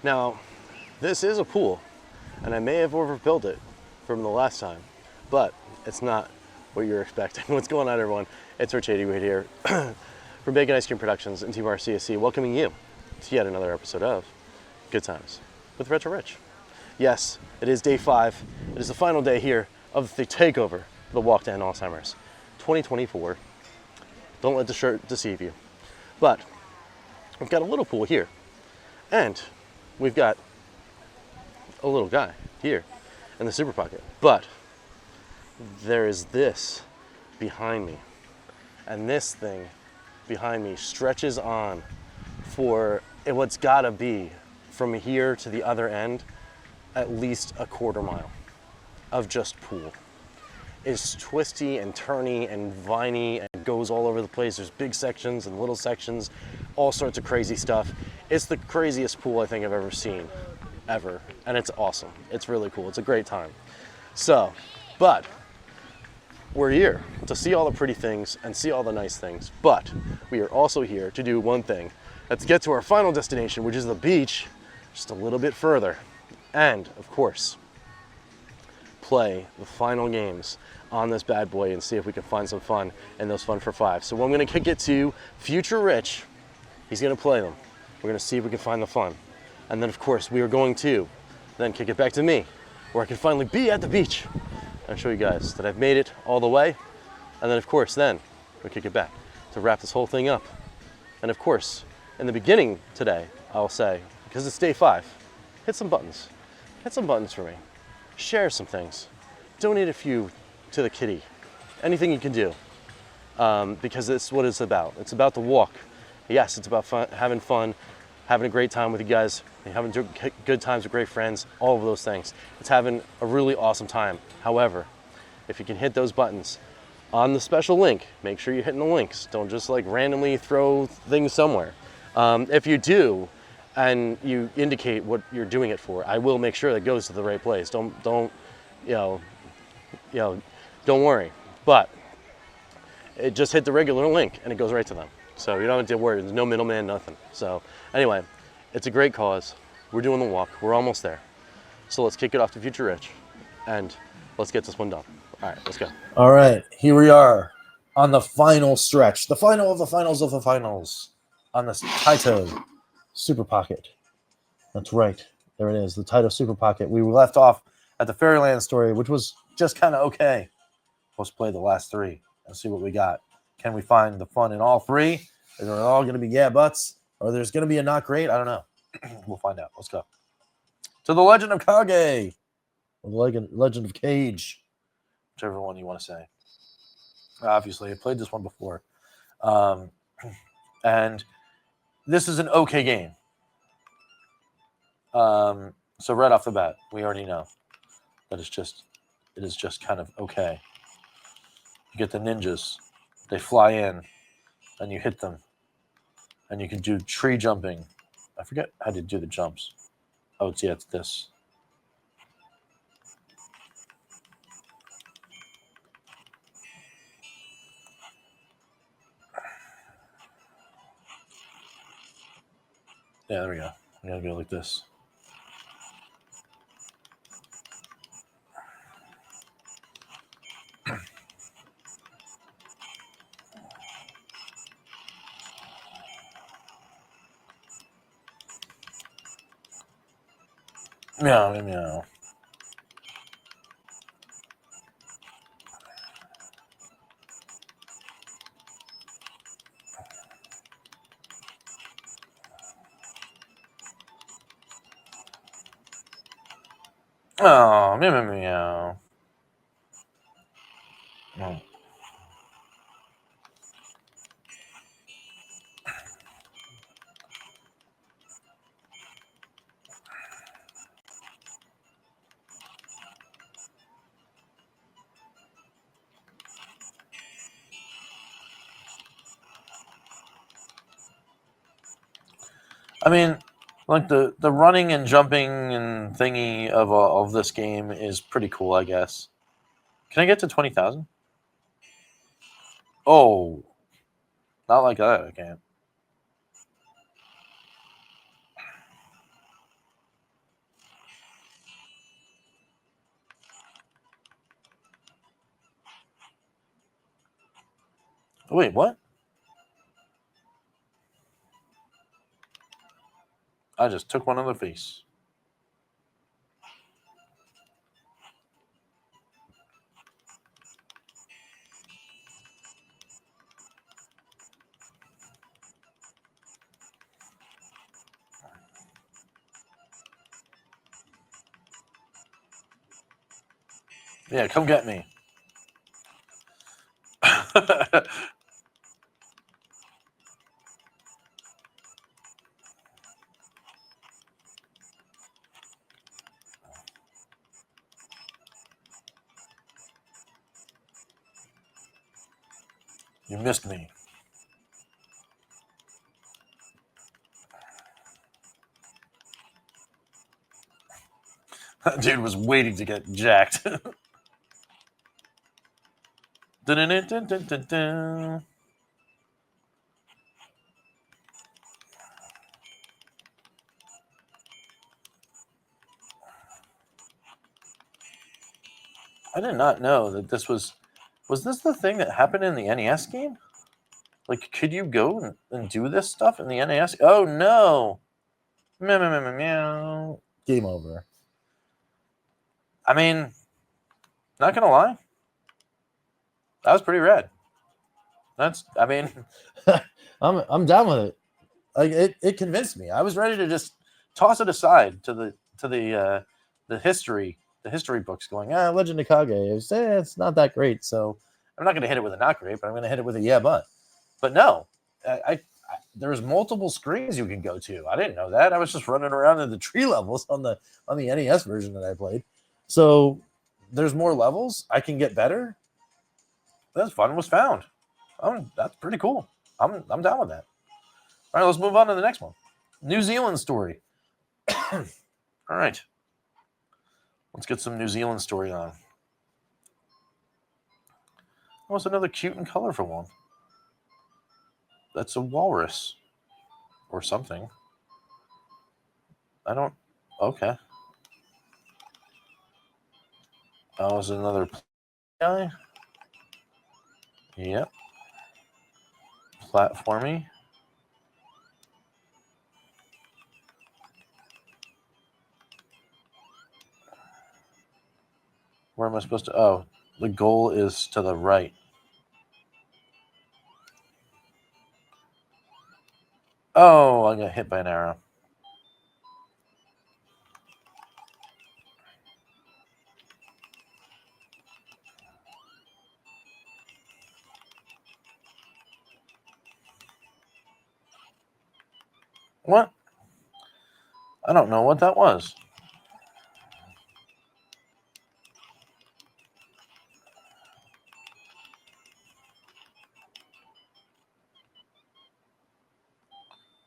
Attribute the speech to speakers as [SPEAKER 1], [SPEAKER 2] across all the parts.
[SPEAKER 1] Now, this is a pool, and I may have overbuilt it from the last time, but it's not what you're expecting. What's going on, everyone? It's Rich 88 here from Bacon Ice Cream Productions and Team RCSC, welcoming you to yet another episode of Good Times with Retro Rich. Yes, it is day 5. It is the final day here of the takeover of the Walk to End Alzheimer's 2024. Don't let the shirt deceive you. But we've got a little pool here, and we've got a little guy here in the Super Pocket. But there is this behind me, and this thing behind me stretches on for what's gotta be from here to the other end at least a quarter mile of just pool. It's twisty and turny and viney and goes all over the place. There's big sections and little sections, all sorts of crazy stuff. It's the craziest pool I think I've ever seen, ever. And it's awesome. It's really cool. It's a great time. So, but we're here to see all the pretty things and see all the nice things. But we are also here to do one thing. Let's get to our final destination, which is the beach, just a little bit further. And, of course, play the final games on this bad boy and see if we can find some fun in those Fun for 5. So I'm going to kick it to Future Rich. He's going to play them. We're going to see if we can find the fun. And then, of course, we are going to then kick it back to me, where I can finally be at the beach and show you guys that I've made it all the way. And then, of course, then we kick it back to wrap this whole thing up. And, of course, in the beginning today, I'll say, because it's day 5, hit some buttons. Hit some buttons for me. Share some things. Donate a few to the kitty. Anything you can do. Because it's what it's about. It's about the walk. Yes, it's about fun, having a great time with you guys, having good times with great friends, all of those things. It's having a really awesome time. However, if you can hit those buttons on the special link, make sure you're hitting the links. Don't just like randomly throw things somewhere. If you do, and you indicate what you're doing it for, I will make sure that goes to the right place. Don't worry. But it just hit the regular link and it goes right to them. So you don't have to worry. There's no middleman, nothing. So anyway, it's a great cause. We're doing the walk. We're almost there. So let's kick it off to Future Rich and let's get this one done. All right, let's go.
[SPEAKER 2] All right, here we are on the final stretch, the final of the finals of the finals on this Taito Super Pocket. That's right. There it is, the Taito Super Pocket. We left off at the Fairyland story, which was just kind of okay. Let's play the last 3 and see what we got. Can we find the fun in all 3? Is it all going to be yeah buts? Or there's going to be a not great? I don't know. We'll find out. Let's go. To the Legend of Kage. Or the Legend of Cage. Whichever one you want to say. Obviously, I played this one before. And this is an okay game. So right off the bat, we already know that it is just kind of okay. You get the ninjas, they fly in, and you hit them, and you can do tree jumping. I forget how to do the jumps. Oh, it's this. Yeah, there we go. We gotta go like this. Meow, meow. Oh, meow, meow, meow. Oh. I mean, like the running and jumping and thingy of this game is pretty cool, I guess. Can I get to 20,000? Oh, not like that. I can't. Oh, wait, what? I just took one in the face. Yeah, come get me. You missed me. That dude was waiting to get jacked. Dun-dun-dun-dun-dun-dun. I did not know that this was this the thing that happened in the NES game? Like, could you go and do this stuff in the NES? Oh, no. Meow, meow, meow, meow, meow. Game over. I mean, not going to lie. That was pretty rad. I mean, I'm down with it. Like, it convinced me. I was ready to just toss it aside to the history books going, Legend of Kage. It's not that great. So I'm not going to hit it with a not great, but I'm going to hit it with a yeah, but. But no, there's multiple screens you can go to. I didn't know that. I was just running around in the tree levels on the NES version that I played. So there's more levels. I can get better. That's fun was found. That's pretty cool. I'm down with that. All right, let's move on to the next one. New Zealand story. All right. Let's get some New Zealand story on. Oh, it's another cute and colorful one. That's a walrus or something. I don't... Okay. Oh, it's another guy. Yep. Platformy. Where am I supposed to... Oh, the goal is to the right. Oh, I got hit by an arrow. What? I don't know what that was.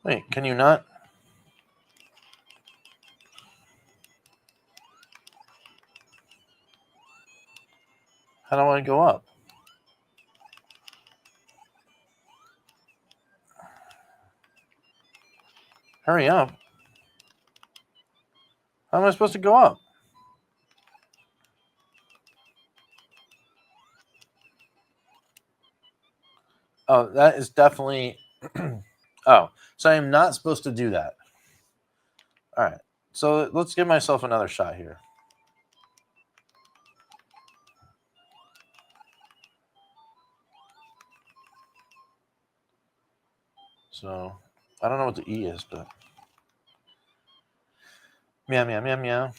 [SPEAKER 2] Wait, can you not? How do I go up? Hurry up. How am I supposed to go up? Oh, that is definitely... Oh, so I'm not supposed to do that. All right. So let's give myself another shot here. So I don't know what the E is, but... Meow, meow, meow, meow.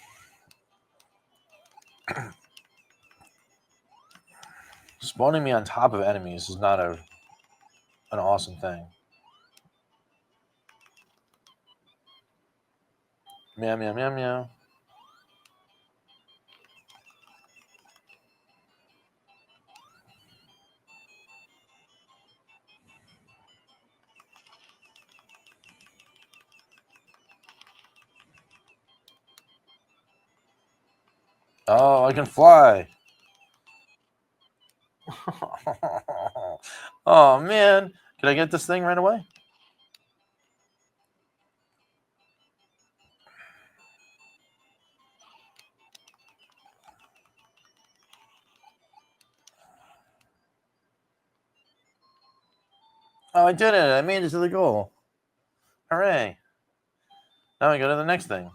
[SPEAKER 2] Spawning me on top of enemies is not an awesome thing. Meow, meow, meow, meow. Oh, I can fly. Oh, man. Can I get this thing right away? Oh, I did it. I made it to the goal. Hooray. Now I go to the next thing.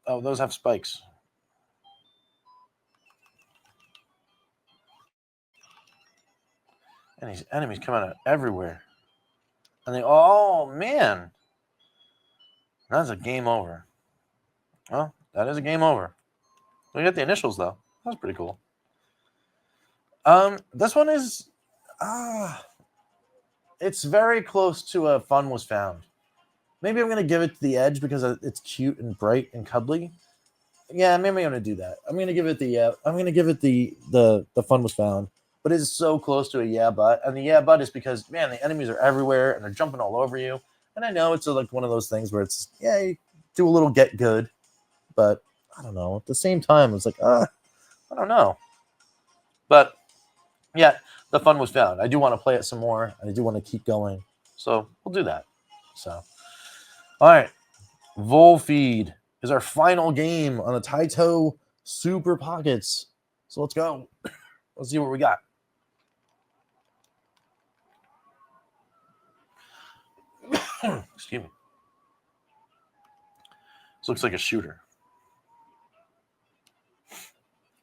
[SPEAKER 2] Oh, those have spikes. And these enemies come out of everywhere. And they, oh, man. That's a game over. Well, that is a game over. We got the initials, though. That's pretty cool. This one is, it's very close to a Fun Was Found. Maybe I'm gonna give it the edge because it's cute and bright and cuddly. Yeah, maybe I'm gonna do that. I'm gonna give it the Fun Was Found, but it's so close to a yeah but, and the yeah but is because man, the enemies are everywhere and they're jumping all over you. And I know it's like one of those things where it's you do a little get good, but I don't know. At the same time, it's like I don't know. But yeah, the Fun Was Found. I do want to play it some more, and I do want to keep going. So we'll do that. So, all right. Volfeed is our final game on the Taito Super Pockets. So let's go. Let's see what we got. Excuse me. This looks like a shooter.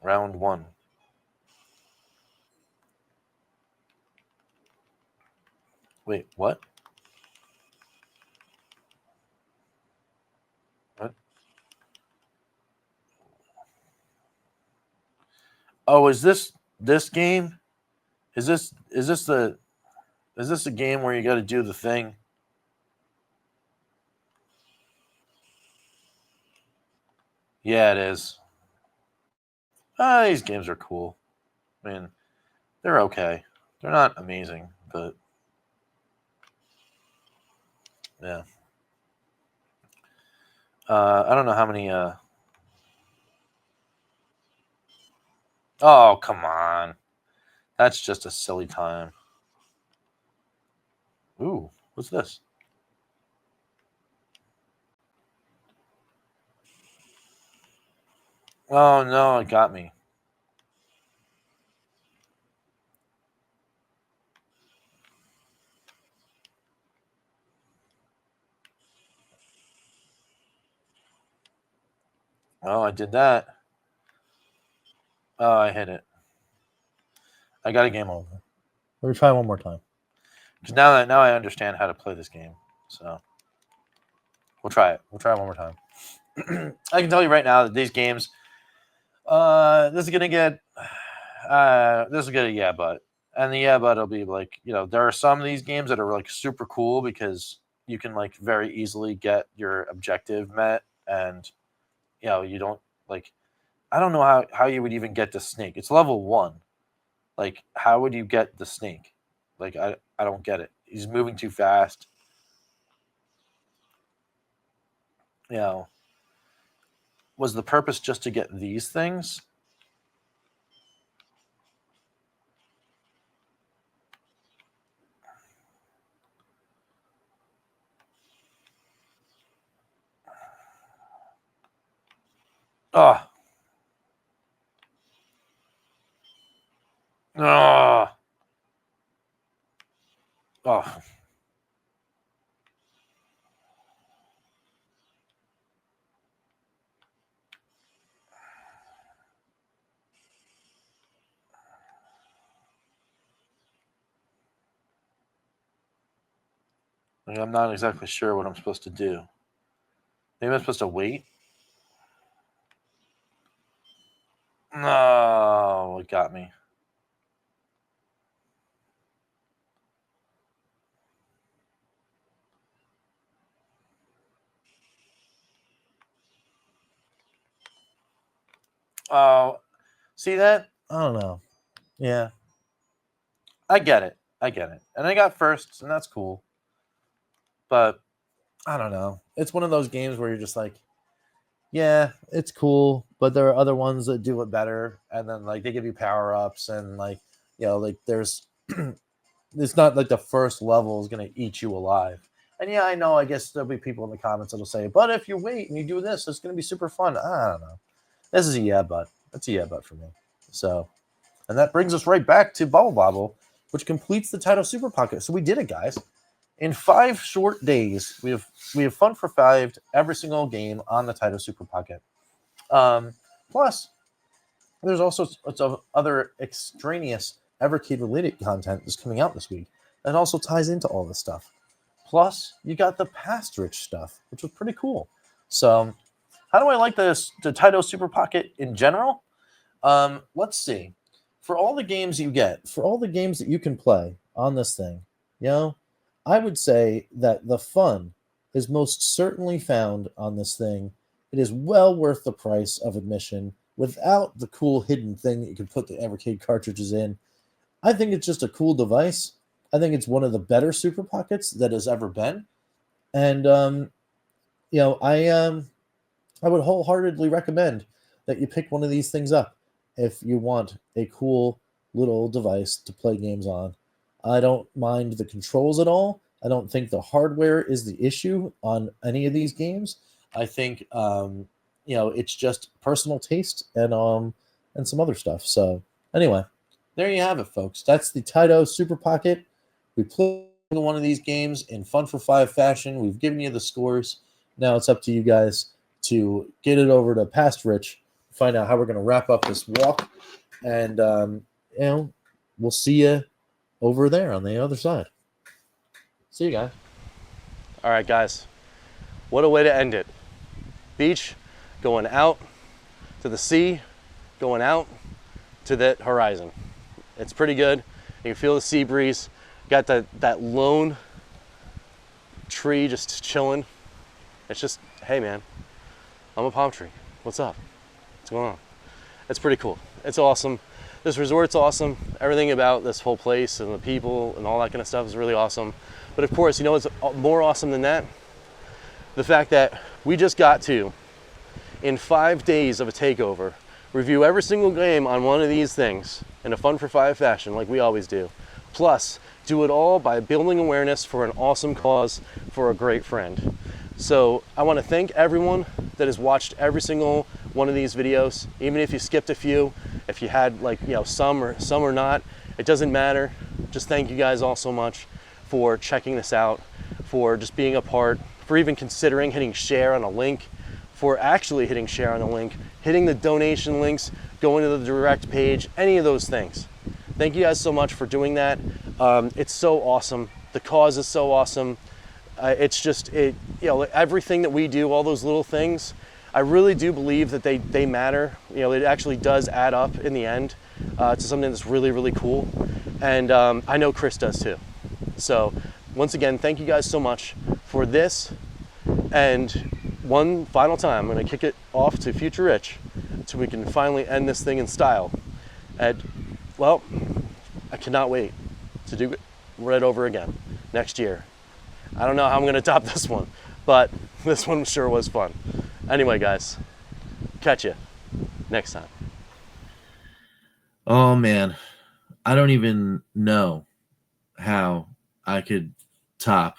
[SPEAKER 2] Round 1. Wait, what? What? Oh, is this game? Is this a game where you got to do the thing? Yeah, it is. These games are cool. I mean, they're okay. They're not amazing, but yeah. I don't know how many. Oh, come on. That's just a silly time. Ooh, what's this? Oh, no, it got me. Oh, I did that. Oh, I hit it. I got a game over. Let me try one more time. Because now I understand how to play this game. So we'll try it. We'll try it one more time. I can tell you right now that these games, this is gonna get a yeah but, and the yeah but will be like, there are some of these games that are like super cool because you can like very easily get your objective met, and you don't like. I don't know how you would even get the snake. It's level 1. Like, how would you get the snake? Like, I don't get it. He's moving too fast. Was the purpose just to get these things? Oh. Oh. Oh. Like, I'm not exactly sure what I'm supposed to do. Maybe I'm supposed to wait? No, it got me. Oh, see that? I don't know. Yeah. I get it. And I got firsts, and that's cool. But I don't know. It's one of those games where you're just like, yeah, it's cool, but there are other ones that do it better, and then like they give you power ups, and like like there's it's not like the first level is gonna eat you alive. And yeah, I know. I guess there'll be people in the comments that'll say, but if you wait and you do this, it's gonna be super fun. I don't know. This is a yeah, but that's a yeah, but for me. So And that brings us right back to Bubble Bobble, which completes the Taito Super Pocket. So we did it, guys. In 5 short days, we have fun for 5 every single game on the Taito Super Pocket. Plus, there's also of other extraneous EverCade-related content that's coming out this week that also ties into all this stuff. Plus, you got the past rich stuff, which was pretty cool. So, how do I like the Taito Super Pocket in general? Let's see. For all the games you get, for all the games that you can play on this thing, I would say that the fun is most certainly found on this thing. It is well worth the price of admission without the cool hidden thing that you can put the EverCade cartridges in. I think it's just a cool device. I think it's one of the better Super Pockets that has ever been. And, I would wholeheartedly recommend that you pick one of these things up if you want a cool little device to play games on. I don't mind the controls at all. I don't think the hardware is the issue on any of these games. I think, it's just personal taste and some other stuff. So anyway, there you have it, folks. That's the Taito Super Pocket. We played one of these games in Fun for 5 fashion. We've given you the scores. Now it's up to you guys to get it over to Past Rich, find out how we're going to wrap up this walk. And, we'll see you over there on the other side. See you guys.
[SPEAKER 1] All right, guys. What a way to end it. Beach, going out to the sea, going out to the horizon. It's pretty good. You can feel the sea breeze. Got that lone tree just chilling. It's just, hey man, I'm a palm tree. What's up? What's going on? It's pretty cool. It's awesome. This resort's awesome. Everything about this whole place and the people and all that kind of stuff is really awesome. But of course, what's more awesome than that? The fact that we just got to, in 5 days of a takeover, review every single game on one of these things in a Fun for 5 fashion like we always do. Plus, do it all by building awareness for an awesome cause for a great friend. So I want to thank everyone that has watched every single one of these videos. Even if you skipped a few, if you had some or not, it doesn't matter. Just thank you guys all so much for checking this out, for just being a part, for even considering hitting share on a link, for actually hitting share on a link, hitting the donation links, going to the direct page, any of those things. Thank you guys so much for doing that. It's so awesome. The cause is so awesome. It's just, everything that we do, all those little things, I really do believe that they matter. It actually does add up in the end to something that's really, really cool. And I know Chris does too. So once again, thank you guys so much for this. And one final time, I'm gonna kick it off to Future Rich so we can finally end this thing in style. Well, I cannot wait to do it right over again next year. I don't know how I'm gonna top this one, but this one sure was fun. Anyway, guys, catch you next time.
[SPEAKER 2] Oh man, I don't even know how I could top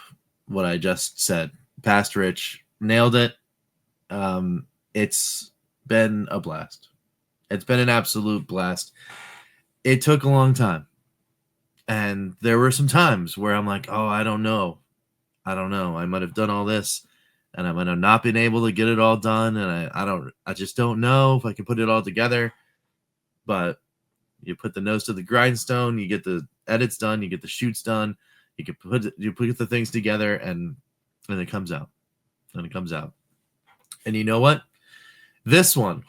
[SPEAKER 2] what I just said. Past Rich nailed it. It's been a blast. It's been an absolute blast. It took a long time. And there were some times where I'm like, oh, I don't know. I might have done all this and I might have not been able to get it all done. And I just don't know if I can put it all together. But you put the nose to the grindstone, you get the edits done, you get the shoots done, you put the things together and it comes out. And you know what? This one,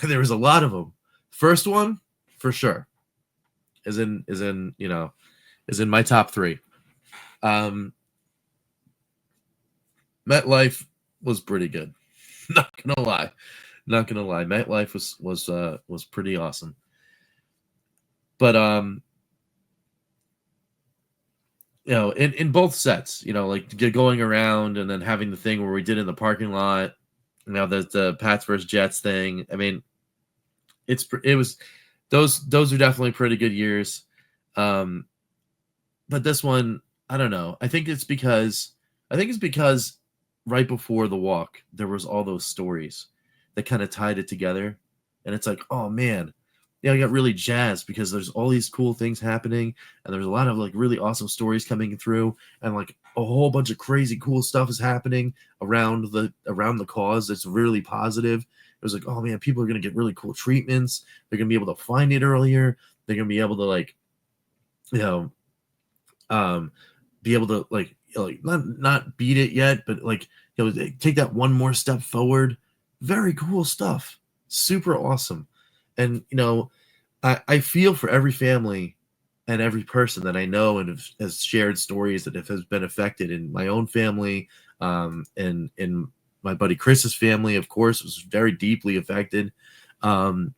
[SPEAKER 2] there was a lot of them. First one, for sure, is in my top 3. MetLife was pretty good. Not gonna lie. MetLife was pretty awesome. But in both sets, like going around and then having the thing where we did in the parking lot. Now the Pats versus Jets thing. I mean, those are definitely pretty good years. But this one, I don't know. I think it's because right before the walk, there was all those stories that kind of tied it together. And it's like, oh man, I got really jazzed because there's all these cool things happening, and there's a lot of like really awesome stories coming through, and like a whole bunch of crazy cool stuff is happening around the cause. It's really positive. It was like, oh man, people are gonna get really cool treatments. They're gonna be able to find it earlier. They're gonna be able to like, be able to like not beat it yet, but like take that one more step forward. Very cool stuff. Super awesome. And I feel for every family and every person that I know and has shared stories that has been affected in my own family, and in my buddy Chris's family, of course, was very deeply affected. Everybody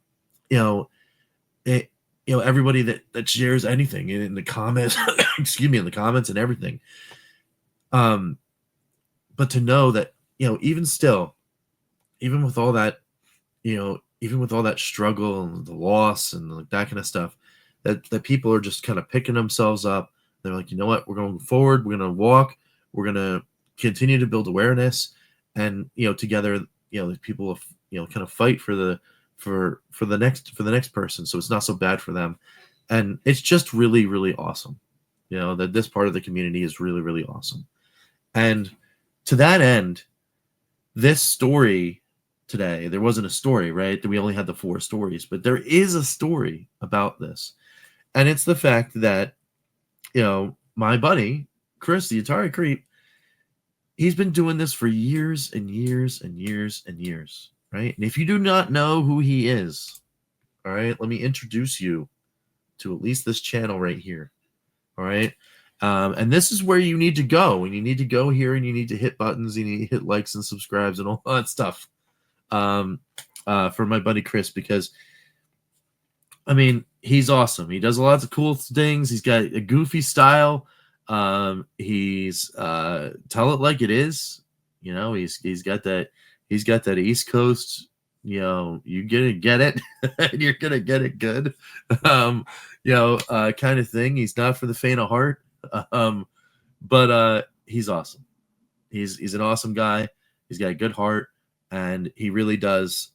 [SPEAKER 2] that shares anything in the comments, excuse me, in the comments and everything. But to know that, even still, even with all that, even with all that struggle and the loss and like that kind of stuff, that people are just kind of picking themselves up. They're like, you know what, we're going forward. We're going to walk. We're going to continue to build awareness, and together, people kind of fight for the next person, so it's not so bad for them. And it's just really, really awesome. That this part of the community is really, really awesome. And to that end, this story today, there wasn't a story, right? We only had the 4 stories, but there is a story about this. And it's the fact that, my buddy, Chris, the Atari Creep, he's been doing this for years and years and years and years, right? And if you do not know who he is, all right, let me introduce you to at least this channel right here, all right? And this is where you need to go, and you need to go here, and you need to hit buttons, and you need to hit likes and subscribes and all that stuff, for my buddy Chris, because he's awesome. He does lots of cool things. He's got a goofy style. He's tell it like it is. He's got that East Coast. You're gonna get it, and you're gonna get it good. Kind of thing. He's not for the faint of heart. But he's awesome. He's an awesome guy. He's got a good heart, and he really does.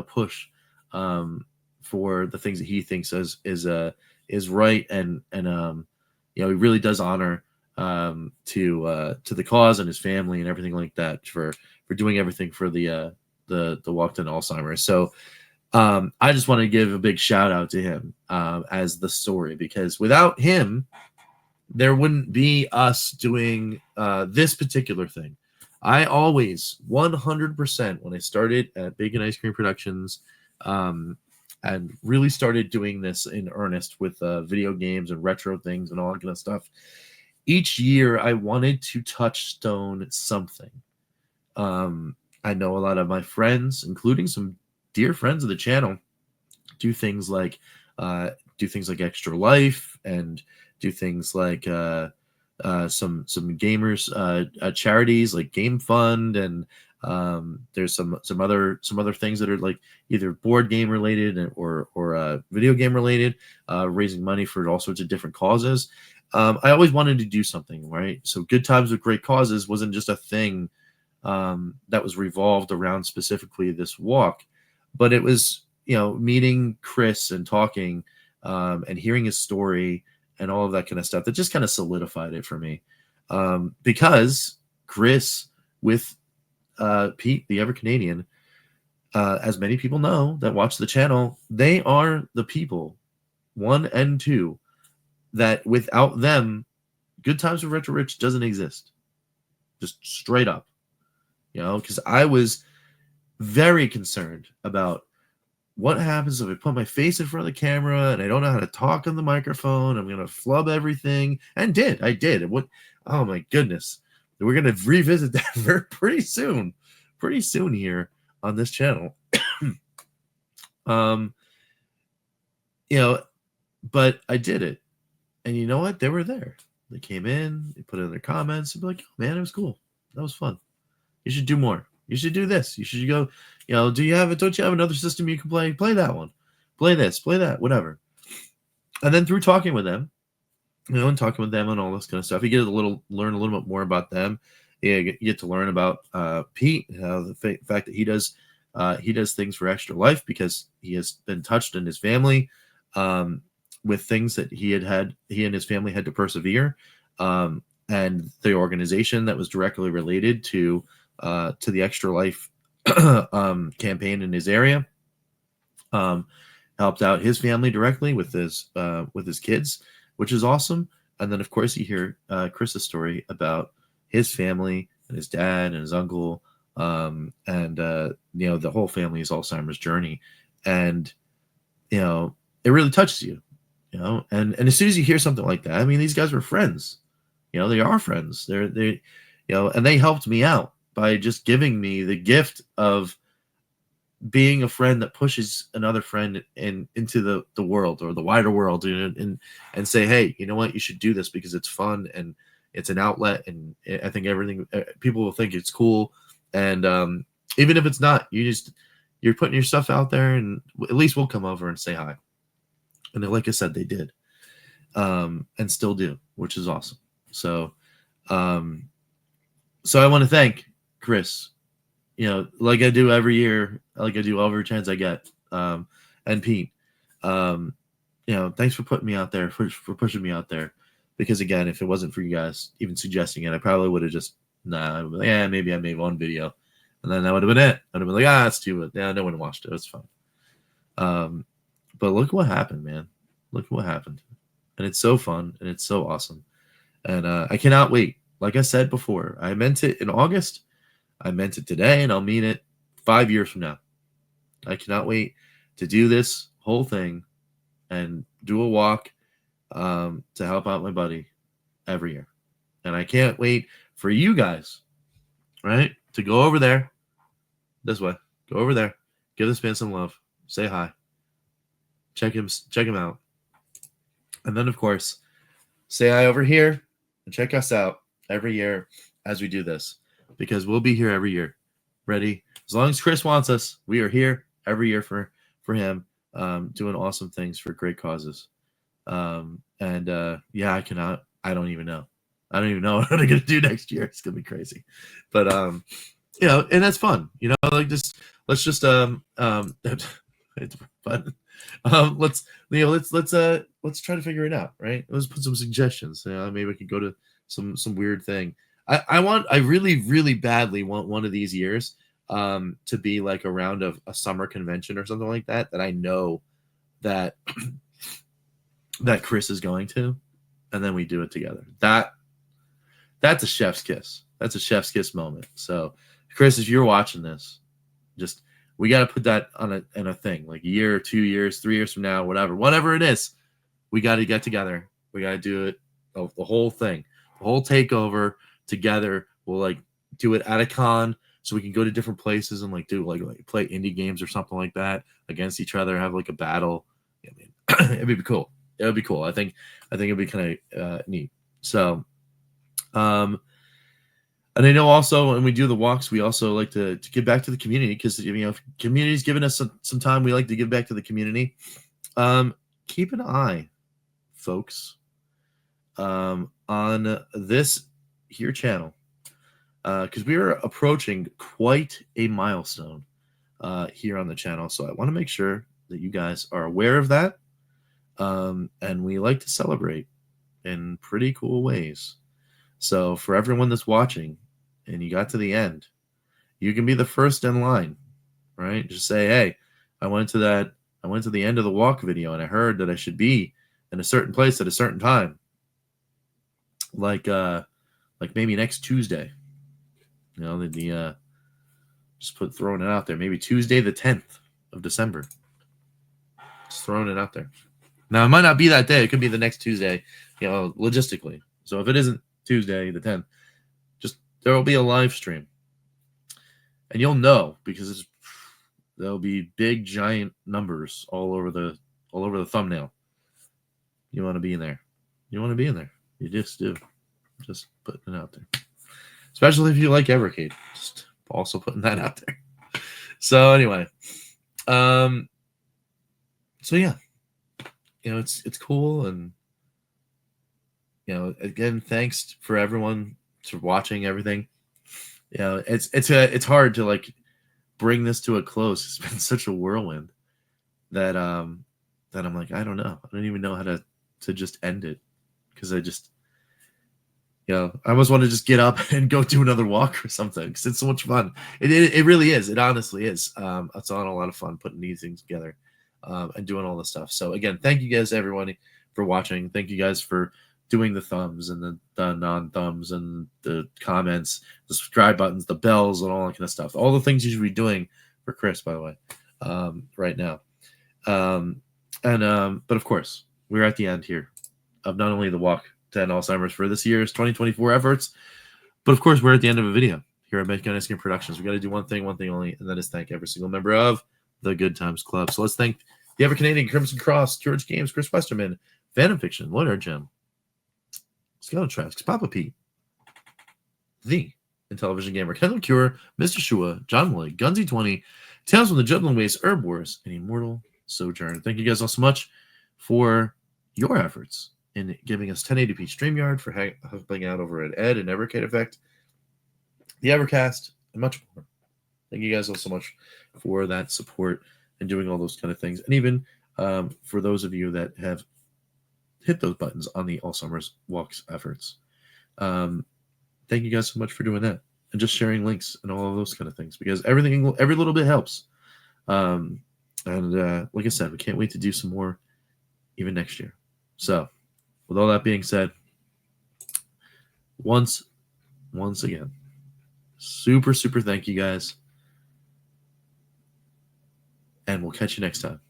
[SPEAKER 2] Push for the things that he thinks is right, and he really does honor to the cause and his family and everything like that for doing everything for the walk to Alzheimer. So I just want to give a big shout out to him as the story, because without him, there wouldn't be us doing this particular thing. I always 100% when I started at Bacon Ice Cream Productions, and really started doing this in earnest with video games and retro things and all that kind of stuff. Each year, I wanted to touchstone something. I know a lot of my friends, including some dear friends of the channel, do things like Extra Life, and do things like some gamers charities like Game Fund, and there's some other things that are like either board game related or video game related, raising money for all sorts of different causes. I always wanted to do something, right? So Good Times with Great Causes wasn't just a thing that was revolved around specifically this walk, but it was meeting Chris and talking and hearing his story and all of that kind of stuff that just kind of solidified it for me, because Chris with Pete, the EverCanadian, as many people know that watch the channel, they are the people, 1 and 2, that without them, Good Times with Retro Rich doesn't exist. Just straight up. Because I was very concerned about what happens if I put my face in front of the camera and I don't know how to talk on the microphone. I'm going to flub everything. And I did. Oh my goodness. We're going to revisit that pretty soon here on this channel. But I did it. And you know what? They were there. They came in, they put in their comments, and be like, oh, man, it was cool. That was fun. You should do more. You should do this. You should go, don't you have another system you can play? Play that one. Play this, play that, whatever. And then through talking with them, and talking with them and all this kind of stuff, you learn a little bit more about them. You get to learn about Pete, the fact that he does He does things for Extra Life because he has been touched in his family with things that he and his family had to persevere, and the organization that was directly related to the Extra Life campaign in his area helped out his family directly with his kids, which is awesome. And then, of course, you hear Chris's story about his family and his dad and his uncle, and the whole family's Alzheimer's journey. And it really touches you, And as soon as you hear something like that, I mean, these guys were friends. They are friends. They and they helped me out by just giving me the gift of being a friend that pushes another friend into the world or the wider world, and say, hey, you know what, you should do this because it's fun and it's an outlet, and I think people will think it's cool, and even if it's not, you're putting your stuff out there, and at least we'll come over and say hi. And like I said, they did, and still do, which is awesome. So I want to thank Chris, like I do every year, like I do every chance I get, and Pete, thanks for putting me out there, for pushing me out there, because again, if it wasn't for you guys even suggesting it, I probably would have just, maybe I made one video, and then that would have been it. I'd have been like, that's too much. No one watched it. It's fine. But look what happened, man. Look what happened. And it's so fun, and it's so awesome. And I cannot wait. Like I said before, I meant it in August. I meant it today, and I'll mean it 5 years from now. I cannot wait to do this whole thing and do a walk to help out my buddy every year. And I can't wait for you guys, right, to go over there this way. Go over there. Give this man some love. Say hi. Check him out. And then, of course, say hi over here and check us out every year as we do this, because we'll be here every year, ready. As long as Chris wants us, we are here every year for him, doing awesome things for great causes. I don't even know. I don't even know what I'm going to do next year. It's going to be crazy. But, and that's fun, like just, let's just, it's fun. Let's try to figure it out, right? Let's put some suggestions. Maybe we could go to some weird thing. I really, really badly want one of these years to be like a round of a summer convention or something like that I know that Chris is going to, and then we do it together. That's a chef's kiss. That's a chef's kiss moment. So, Chris, if you're watching this, we got to put that in a thing, like a year or 2 years, 3 years from now, whatever it is, we got to get together. We got to do it, the whole thing, the whole takeover together. We'll do it at a con, so we can go to different places and do play indie games or something like that against each other, have a battle. It'd be cool. It would be cool. I think it'd be kind of neat. So, and I know also when we do the walks, we also like to give back to the community, because if community's giving us some time, we like to give back to the community. Keep an eye, folks, on this here channel, because we are approaching quite a milestone here on the channel. So I want to make sure that you guys are aware of that, and we like to celebrate in pretty cool ways. So for everyone that's watching, and you got to the end, you can be the first in line, right? Just say, hey, I went to the end of the walk video, and I heard that I should be in a certain place at a certain time. Like maybe next Tuesday. Just throwing it out there. Maybe Tuesday the 10th of December. Just throwing it out there. Now, it might not be that day. It could be the next Tuesday, logistically. So if it isn't Tuesday the 10th, there will be a live stream, and you'll know, because there'll be big giant numbers all over the thumbnail. You want to be in there. You just do. Just putting it out there. Especially if you like EverCanadian. Just also putting that out there. So anyway, so yeah, it's cool, and again, thanks for everyone for watching everything. It's hard to bring this to a close. It's been such a whirlwind that I'm like, I don't know. I don't even know how to just end it, because I just, I almost want to just get up and go do another walk or something, because it's so much fun. It really is. It honestly is. It's on a lot of fun putting these things together and doing all this stuff. So again, thank you guys, everyone, for watching. Thank you guys for doing the thumbs and the non-thumbs and the comments, the subscribe buttons, the bells, and all that kind of stuff. All the things you should be doing for Chris, by the way, right now. But of course, we're at the end here of not only the walk to end Alzheimer's for this year's 2024 efforts, but of course, we're at the end of a video here at EverCanadian Productions. We got to do one thing only, and that is thank every single member of the Good Times Club. So let's thank the EverCanadian, Crimson Cross, George Games, Chris Westerman, Phantom Fiction, Lawyer Jim, Skeleton Traps, Papa Pete, The Intellivision Gamer, Kendall Cure, Mr. Shua, John Lloyd, Gunsy20, Tales from the Juggling Ways, Herb Wars, and Immortal Sojourn. Thank you guys all so much for your efforts in giving us 1080p StreamYard, for helping out over at Ed and Evercade Effect, the Evercast, and much more. Thank you guys all so much for that support and doing all those kind of things. And even for those of you that have hit those buttons on the Alzheimer's Walks efforts. Thank you guys so much for doing that and just sharing links and all of those kind of things, because every little bit helps. And like I said, we can't wait to do some more even next year. So with all that being said, once again, super thank you guys. And we'll catch you next time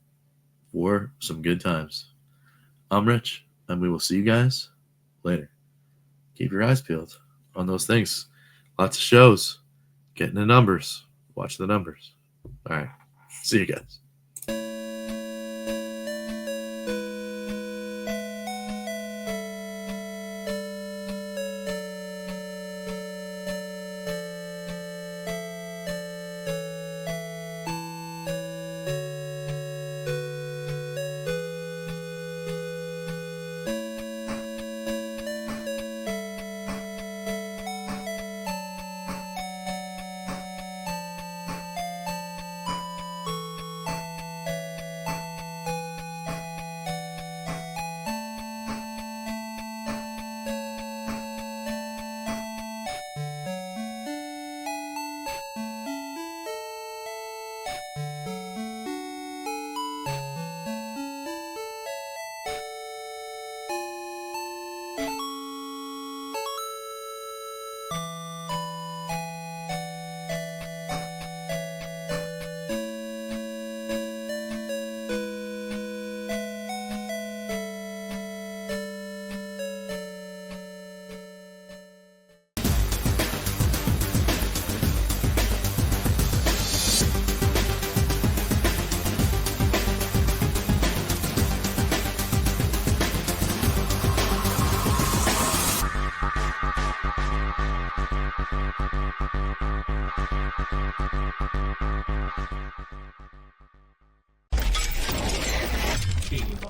[SPEAKER 2] for some good times. I'm Rich, and we will see you guys later. Keep your eyes peeled on those things. Lots of shows. Getting the numbers. Watch the numbers. All right. See you guys.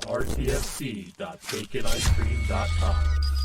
[SPEAKER 3] RTFC.baconicecream.com